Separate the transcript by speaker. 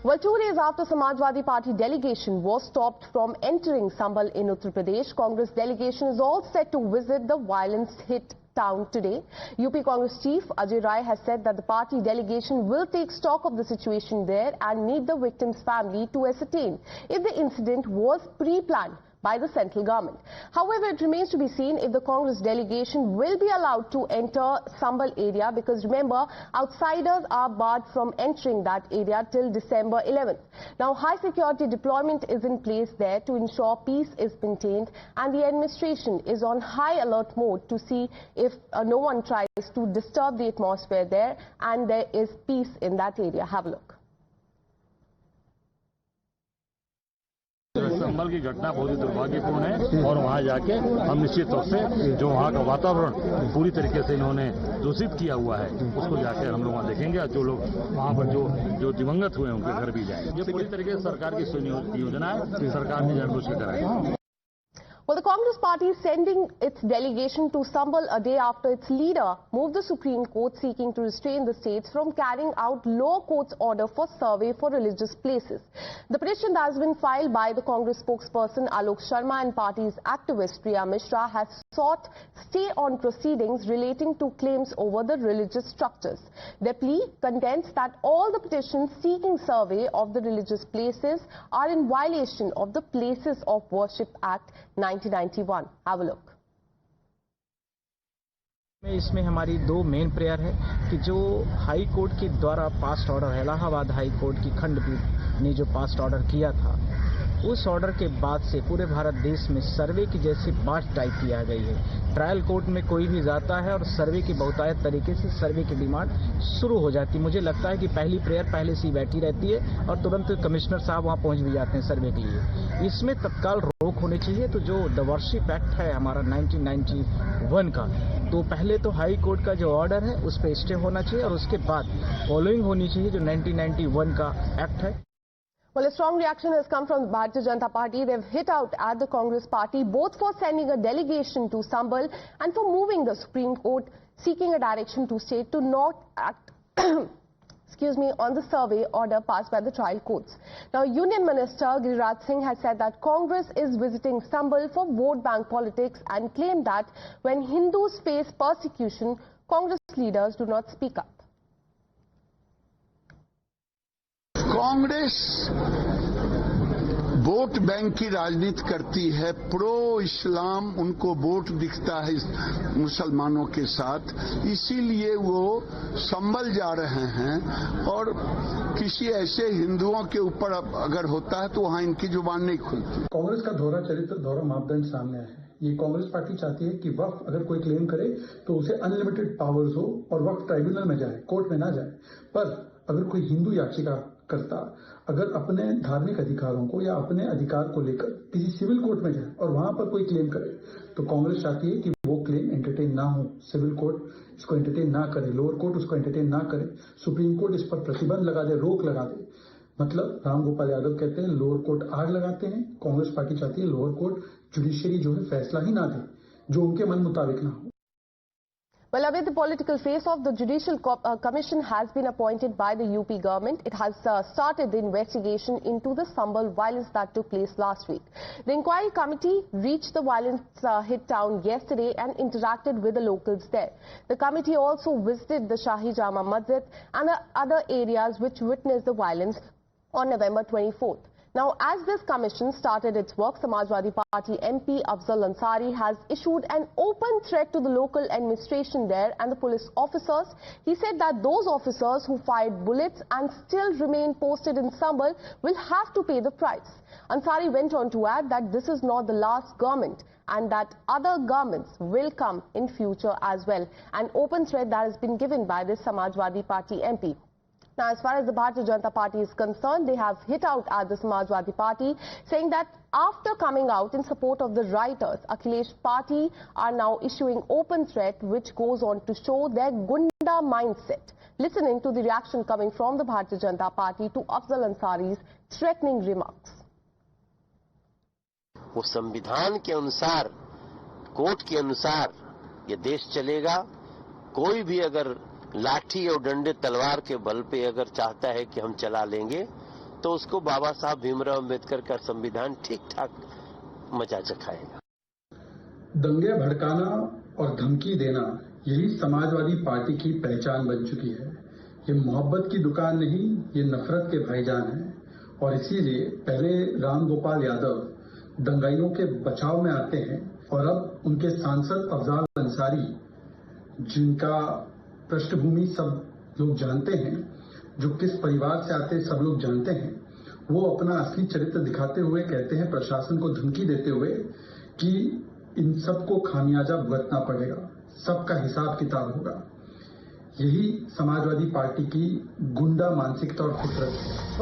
Speaker 1: Well, 2 days after Samajwadi Party delegation was stopped from entering Sambhal in Uttar Pradesh, Congress delegation is all set to visit the violence-hit town today. UP Congress chief Ajay Rai has said that the party delegation will take stock of the situation there and meet the victim's family to ascertain if the incident was pre-planned by the central government. However, it remains to be seen if the Congress delegation will be allowed to enter Sambhal area, because remember, outsiders are barred from entering that area till December 11th. Now, high security deployment is in place there to ensure peace is maintained, and the administration is on high alert mode to see if no one tries to disturb the atmosphere there and there is peace in that area. Have a look.
Speaker 2: संभल की घटना बहुत ही दुर्भाग्यपूर्ण है और वहां जाके हम निश्चित तौर से जो वहां का वातावरण पूरी तरीके से इन्होंने दूषित किया हुआ है उसको जाकर हम लोग वहां देखेंगे। जो लोग वहां पर जो दिवंगत हुए हैं उनके घर भी जाएंगे। ये पूरी तरीके से सरकार की योजना है, सरकार ने जानबूझ के कराई।
Speaker 1: Well, the Congress party is sending its delegation to Sambhal a day after its leader moved the Supreme Court seeking to restrain the states from carrying out lower court's order for survey for religious places. The petition that has been filed by the Congress spokesperson Alok Sharma and party's activist Priya Mishra has sought stay on proceedings relating to claims over the religious structures. Their plea contends that all the petitions seeking survey of the religious places are in violation of the Places of Worship Act 1991. Have a look.
Speaker 3: इसमें हमारी दो main prayer है कि जो high court के द्वारा past order है, Allahabad high court की खंडपीठ ने जो पास्ट ऑर्डर किया था, उस ऑर्डर के बाद से पूरे भारत देश में सर्वे की जैसी बात टाइप किया गई है। ट्रायल कोर्ट में कोई भी जाता है और सर्वे की बहुतायत तरीके से सर्वे की डिमांड शुरू हो जाती है। मुझे लगता है कि पहली प्रेयर पहले से ही बैठी रहती है और तुरंत कमिश्नर साहब वहां पहुंच भी जाते हैं सर्वे के लिए। इसमें तत्काल रोक होनी चाहिए। तो जो द वर्शिप एक्ट है हमारा 1991 का, तो पहले तो हाई कोर्ट का जो ऑर्डर है उस पर स्टे होना चाहिए और उसके बाद फॉलोइंग होनी चाहिए जो 1991 का एक्ट है।
Speaker 1: Well, a strong reaction has come from the Bharatiya Janata Party. They've hit out at the Congress party, both for sending a delegation to Sambhal and for moving the Supreme Court, seeking a direction to state to not act on the survey order passed by the trial courts. Now, Union Minister Giriraj Singh has said that Congress is visiting Sambhal for vote bank politics and claimed that when Hindus face persecution, Congress leaders do not speak up.
Speaker 4: Congress vote bank की राजनीति करती है। Pro इस्लाम उनको vote दिखता है मुसलमानों के साथ, इसीलिए वो संभल जा रहे हैं और किसी ऐसे हिंदुओं के ऊपर अगर होता है तो वहां इनकी जुबान नहीं खुलती।
Speaker 5: कांग्रेस का दोहरा चरित्र, दोहरा मापदंड सामने आया है। ये कांग्रेस पार्टी चाहती है कि वक्फ अगर कोई क्लेम करे तो उसे अनलिमिटेड पावर्स हो और वक्फ ट्राइब्यूनल में जाए, कोर्ट में ना जाए। पर अगर कोई हिंदू याचिका करता अगर अपने धार्मिक अधिकारों को या अपने अधिकार को लेकर किसी सिविल कोर्ट में जाए और वहां पर कोई क्लेम करे, तो कांग्रेस चाहती है कि वो क्लेम एंटरटेन ना हो, सिविल कोर्ट इसको एंटरटेन ना करे, लोअर कोर्ट उसको एंटरटेन ना करे, सुप्रीम कोर्ट इस पर प्रतिबंध लगा दे, रोक लगा दे। मतलब राम गोपाल यादव कहते हैं लोअर कोर्ट आग लगाते हैं। कांग्रेस पार्टी चाहती है लोअर कोर्ट जुडिशियरी जो है फैसला ही ना दे जो उनके मन मुताबिक ना हो।
Speaker 1: Well, Abid, the political face of the Judicial Commission has been appointed by the UP government. It has started the investigation into the Sambhal violence that took place last week. The inquiry committee reached the violence-hit town yesterday and interacted with the locals there. The committee also visited the Shahi Jama Masjid and other areas which witnessed the violence on November 24th. Now, as this commission started its work, Samajwadi Party MP Afzal Ansari has issued an open threat to the local administration there and the police officers. He said that those officers who fired bullets and still remain posted in Sambhal will have to pay the price. Ansari went on to add that this is not the last government and that other governments will come in future as well. An open threat that has been given by this Samajwadi Party MP. Now, as far as the Bharatiya Janata Party is concerned, they have hit out at the Samajwadi Party, saying that after coming out in support of the rioters, Akhilesh Party are now issuing open threat which goes on to show their Gunda mindset. Listening to the reaction coming from the Bharatiya Janata Party to Afzal Ansari's threatening remarks.
Speaker 6: वो संविधान के अनुसार, court के अनुसार ये देश चलेगा। कोई भी अगर लाठी और डंडे तलवार के बल पे अगर चाहता है कि हम चला लेंगे तो उसको बाबा साहब भीमराव अम्बेडकर का संविधान ठीक ठाक मजा चखाएगा।
Speaker 5: दंगे भड़काना और धमकी देना यही समाजवादी पार्टी की पहचान बन चुकी है। ये मोहब्बत की दुकान नहीं, ये नफरत के भाईजान है। और इसीलिए पहले राम गोपाल यादव दंगाइयों के बचाव में आते हैं और अब उनके सांसद अफजाल अंसारी, जिनका पृष्ठभूमि सब लोग जानते हैं, जो किस परिवार से आते सब लोग जानते हैं, वो अपना असली चरित्र दिखाते हुए कहते हैं, प्रशासन को धमकी देते हुए, कि इन सबको खामियाजा भुगतना पड़ेगा, सबका हिसाब किताब होगा। यही समाजवादी पार्टी की गुंडा मानसिकता और फितरत है।